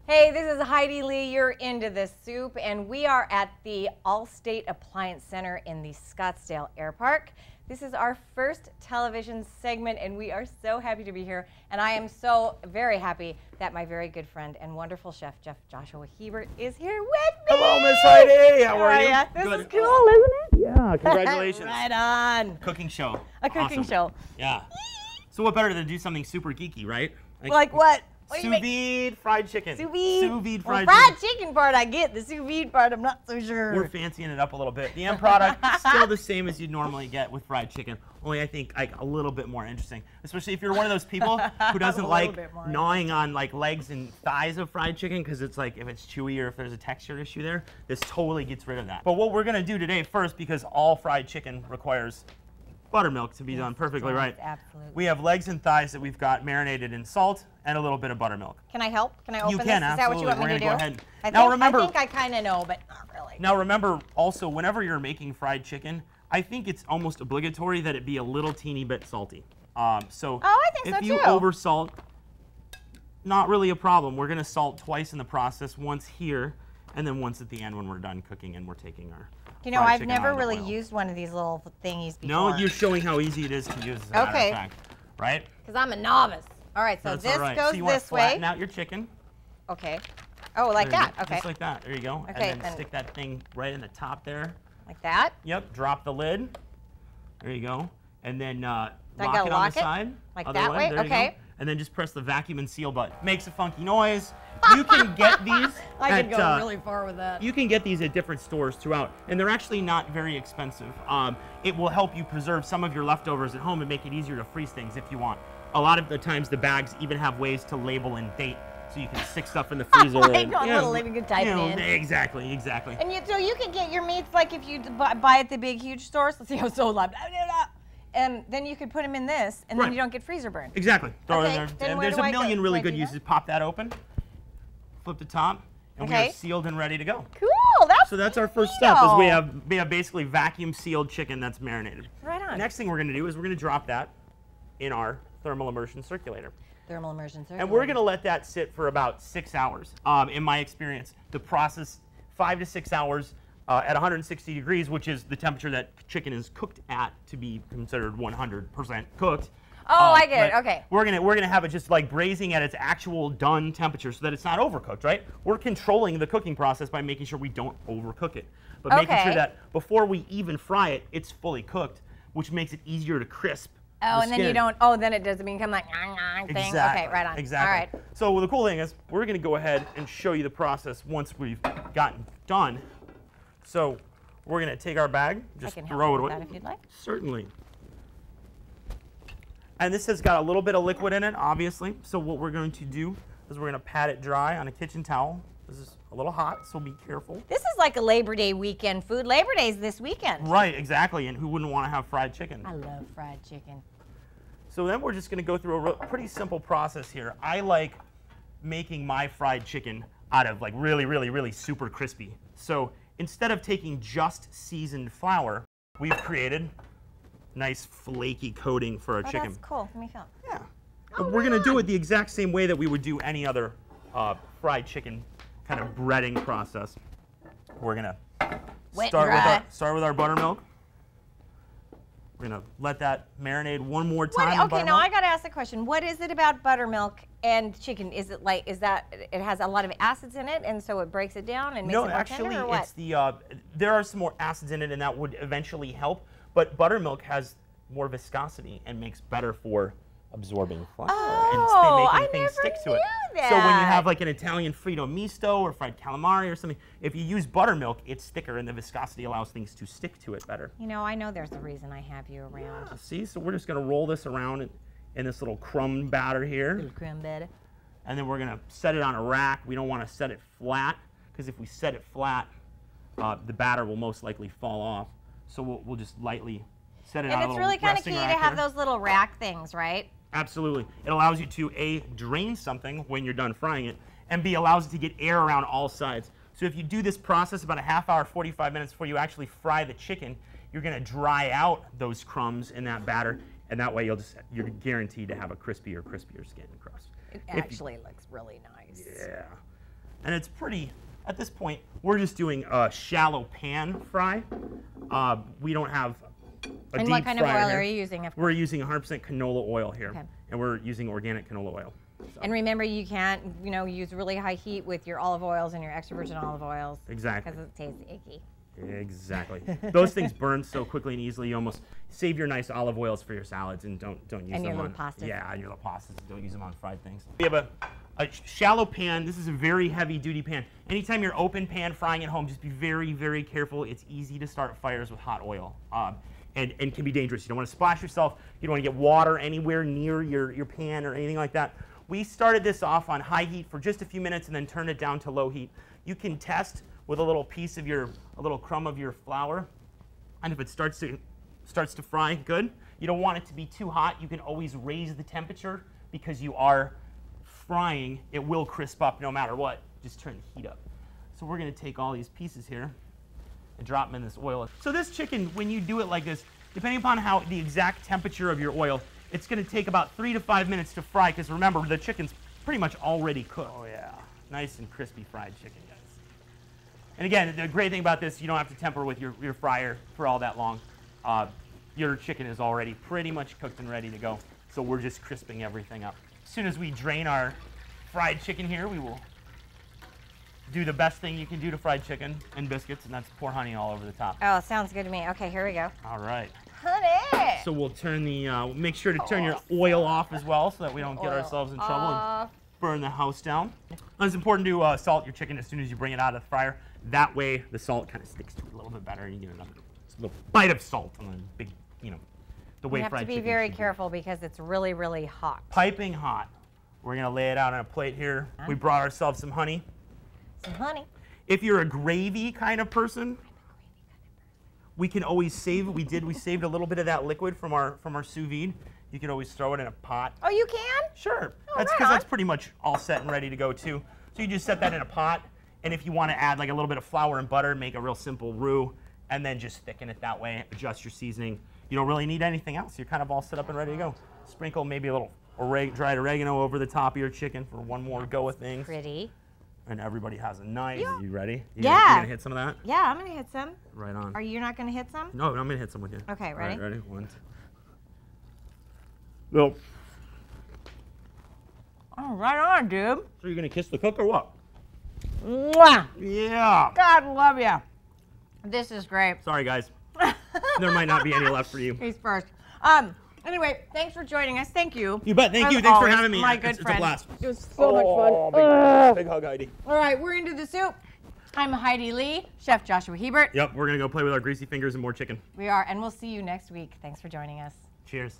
Hey, this is Heidi Lee. You're into this soup, and we are at the Allstate Appliance Center in the Scottsdale Air Park. This is our first television segment, and we are so happy to be here. And I am so very happy that my very good friend and wonderful chef, Joshua Hebert, is here with me. Hello, Miss Heidi. How are you? This Good. is cool, isn't it? Yeah, congratulations. Right on. Cooking show. A cooking Awesome. show. Yeah. So what better than do something super geeky, right? Like what? What do you Sous make? vide fried chicken. Sous vide. Sous vide Well, fried fried chicken. chicken part I get. The sous vide part I'm not so sure. We're fancying it up a little bit. The end product is still the same as you'd normally get with fried chicken, only I think like a little bit more interesting. Especially if you're one of those people who doesn't like gnawing on like legs and thighs of fried chicken because it's like if it's chewy or if there's a texture issue there, this totally gets rid of that. But what we're gonna do today first, because all fried chicken requires buttermilk to be done perfectly right. Absolutely. We have legs and thighs that we've got marinated in salt and a little bit of buttermilk. Can I help? Can I open You this? can, Is that what you want me to do? We're gonna go ahead. I think I kind of know, but not really. Now remember, also, whenever you're making fried chicken, I think it's almost obligatory that it be a little teeny bit salty. I think so if you too. oversalt, not really a problem. We're gonna salt twice in the process, once here, and then once at the end when we're done cooking and we're taking our You know, fried I've chicken out never of the really oil. used one of these little thingies before. No, you're showing how easy it is to use, as a matter of fact, right? Because I'm a novice. All right, so That's this all right. goes so you want this to way. flatten out your chicken. Okay. Oh, like There you that. go. Okay. Just like that. There you go. Okay, And then then- stick that thing right in the top there. Like that. Yep. Drop the lid. There you go. And then lock gotta it on lock the it? side. Like other that way? There you go. Okay. And then just press the vacuum and seal button. Makes a funky noise. You can get these. I could at, go really far with that. You can get these at different stores throughout, and they're actually not very expensive. It will help you preserve some of your leftovers at home and make it easier to freeze things if you want. A lot of the times, the bags even have ways to label and date, so you can stick stuff in the freezer. Like on little living good type in. Exactly, exactly. And so you can get your meats like if you buy at the big huge stores. Let's see how so loud. And then you could put them in this, and then Right. you don't get freezer burn. Exactly. Throw it in Okay, there. then And where there's do a I go? million really Do I good do uses. that? Pop that open, flip the top, and we Okay. are sealed and ready to go. Cool. That's So that's our first step, is we neato. have basically vacuum sealed chicken that's marinated. Right on. Next thing we're gonna do is we're gonna drop that in our thermal immersion circulator. Thermal immersion circulator. And we're gonna let that sit for about 6 hours. In my experience, the process 5 to 6 hours at 160 degrees, which is the temperature that chicken is cooked at to be considered 100% cooked. Oh, I get it. but Okay. We're gonna have it just like braising at its actual done temperature, so that it's not overcooked, right? We're controlling the cooking process by making sure we don't overcook it, but making sure Okay. that before we even fry it, it's fully cooked, which makes it easier to crisp. Oh, the and then you skin. don't. Oh, then it doesn't become like thing. Exactly. Okay, right on. Exactly. All right. So the cool thing is, we're going to go ahead and show you the process once we've gotten done. So we're going to take our bag, just I can throw help it you with away. that if you'd like. Certainly. And this has got a little bit of liquid in it, obviously. So what we're going to do is we're going to pat it dry on a kitchen towel. This is a little hot, so be careful. This is like a Labor Day weekend food. Labor Day's this weekend. Right, exactly. And who wouldn't want to have fried chicken? I love fried chicken. So then we're just going to go through a pretty simple process here. I like making my fried chicken out of like really, really, really super crispy. So instead of taking just seasoned flour, we've created nice flaky coating for our chicken. That's cool. Let me feel. Yeah. But we're going to do it the exact same way that we would do any other fried chicken kind of breading process. We're going to Wet start with our buttermilk. We're going to let that marinate one more time. Okay, now I got to ask the question. What is it about buttermilk and chicken? Is it like, is that, it has a lot of acids in it and so it breaks it down and makes it more actually, tender, or what? it's the, there are some more acids in it and that would eventually help, but buttermilk has more viscosity and makes better for absorbing flour Oh, and I making things never stick to it. knew So when you that. have like an Italian Frito misto or fried calamari or something, if you use buttermilk, it's thicker and the viscosity allows things to stick to it better. You know, I know there's a reason I have you around. See, so we're just gonna roll this around in this little crumb batter here. Little crumb bed. And then we're gonna set it on a rack. We don't wanna set it flat, because if we set it flat, the batter will most likely fall off. So we'll just lightly set it on a And it's little really kind of key resting to rack have here. those little rack things, right? Absolutely. It allows you to, A, drain something when you're done frying it, and B, allows it to get air around all sides. So if you do this process about a half hour, 45 minutes before you actually fry the chicken, you're going to dry out those crumbs in that batter, and that way you're guaranteed to have a crispier skin crust. It actually looks really nice. Yeah. And it's pretty, at this point, we're just doing a shallow pan fry. We don't have a and deep what kind of fryer oil here. are you using? We're using 100% canola oil here. Okay. And we're using organic canola oil. So. And remember, you can't, use really high heat with your olive oils and your extra virgin olive oils. Exactly. Because it tastes icky. Exactly. Those things burn so quickly and easily. You almost save your nice olive oils for your salads and don't use them and your on little pastas. Yeah, and your little pastas. Don't use them on fried things. We have a shallow pan. This is a very heavy duty pan. Anytime you're open pan frying at home, just be very, very careful. It's easy to start fires with hot oil. And can be dangerous. You don't want to splash yourself. You don't want to get water anywhere near your pan or anything like that. We started this off on high heat for just a few minutes and then turned it down to low heat. You can test with a little piece of a little crumb of your flour, and if it starts to fry, good. You don't want it to be too hot. You can always raise the temperature because you are frying. It will crisp up no matter what. Just turn the heat up. So we're going to take all these pieces here and drop them in this oil. So this chicken, when you do it like this, depending upon the exact temperature of your oil, it's going to take about 3 to 5 minutes to fry because remember, the chicken's pretty much already cooked. Oh yeah. Nice and crispy fried chicken, guys. And again, the great thing about this, you don't have to temper with your fryer for all that long. Your chicken is already pretty much cooked and ready to go. So we're just crisping everything up. As soon as we drain our fried chicken here, we will do the best thing you can do to fried chicken and biscuits, and that's pour honey all over the top. Oh, sounds good to me. Okay, here we go. All right. Honey! So we'll turn make sure to turn your oil off as well so that we don't get ourselves in trouble and burn the house down. And it's important to salt your chicken as soon as you bring it out of the fryer. That way the salt kind of sticks to it a little bit better and you get another little bite of salt on the big, the way fried chicken. You have to be very careful because it's really, really hot. Piping hot. We're going to lay it out on a plate here. We brought ourselves some honey. Some honey. If you're a gravy kind of person, we can always save it. We saved a little bit of that liquid from our sous vide. You can always throw it in a pot. Oh, you can? Sure. Oh, That's because that's pretty much all set and ready to go too. So you just set that in a pot, and if you want to add like a little bit of flour and butter, make a real simple roux, and then just thicken it that way. Adjust your seasoning. You don't really need anything else. You're kind of all set up and ready to go. Sprinkle maybe a little dried oregano over the top of your chicken for one more go of things. Pretty. And everybody has a knife. Yeah. You ready? You gonna hit some of that? Yeah, I'm gonna hit some. Right on. Are you not gonna hit some? No, I'm gonna hit some with you. Okay, ready? All right, ready? 1, 2. No. Oh, right on, dude. So you're gonna kiss the cook or what? Mwah! Yeah. God love ya. This is great. Sorry, guys. There might not be any left for you. He's first. Anyway, thanks for joining us. Thank you. You bet. Thank you. As Thanks for always, having me. My good it's friend. a blast. It was so much fun. Big hug, Heidi. All right, we're into the soup. I'm Heidi Lee, Chef Joshua Hebert. Yep, we're gonna go play with our greasy fingers and more chicken. We are, and we'll see you next week. Thanks for joining us. Cheers.